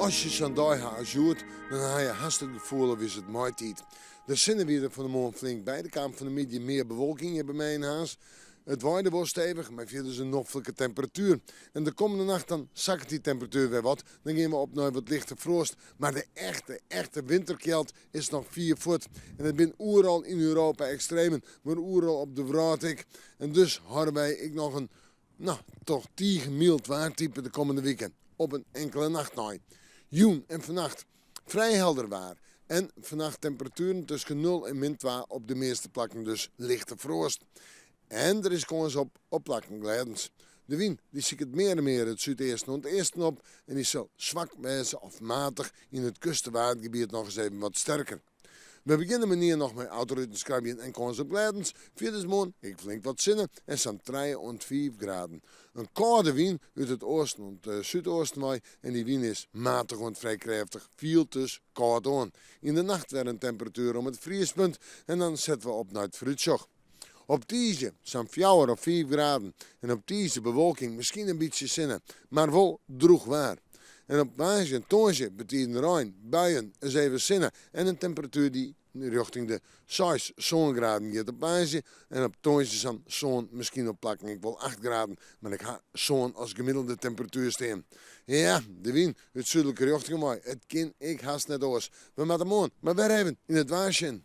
Als je zo'n dag als je doet, dan heb je haast het gevoel of is het maaitijd. Er zijn weer van de morgen flink bij. De Kamer van de Media meer bewolking hier bij mij in huis. Het waaide was stevig, maar via dus een noffelijke temperatuur. En de komende nacht dan zakt die temperatuur weer wat. Dan gaan we op naar wat lichte frost. Maar de echte winterkelt is nog 4 voet. En het zijn overal in Europa extremen, maar overal op de Wratik. En dus houden wij nog een, toch 10 mild waartype de komende weekend. Op een enkele nacht nog. Joen en vannacht vrij helder waar. En vannacht temperaturen tussen 0 en min 2 op de meeste plekken, dus lichte frost. En er is kans op opplakken glijdens. De wind die ziet het meer en meer het zuidoosten en het eersten op. En die zal zwak wijzen of matig in het kustenwaardgebied nog eens even wat sterker. We beginnen manier nog met autoriteinskrabien en kans op glijdens. Via de morgen ik flink wat zinnen en zo'n 3 en 5 graden. Een koude wind uit het oosten en het zuidoosten waai. En die wind is matig en vrij krachtig. Viel dus koud aan. In de nacht werd een temperatuur om het vriespunt. En dan zetten we op naar het fruitsjoch. Op deze zo'n 4 of 5 graden. En op deze bewolking misschien een beetje zinnen, maar wel droeg waar. En op maandag en toonsje betekent rein, buien, eens even zinnen. En een temperatuur die richting de 6 zongraden gaat op maandag. En op toonsje zo'n zon misschien op plakken ik wel 8 graden. Maar ik ga zon als gemiddelde temperatuur staan. Ja, de wind uit zuidelijke richting mooi. Het kan ik haast net oors. We moeten morgen maar weer even in het waarsje.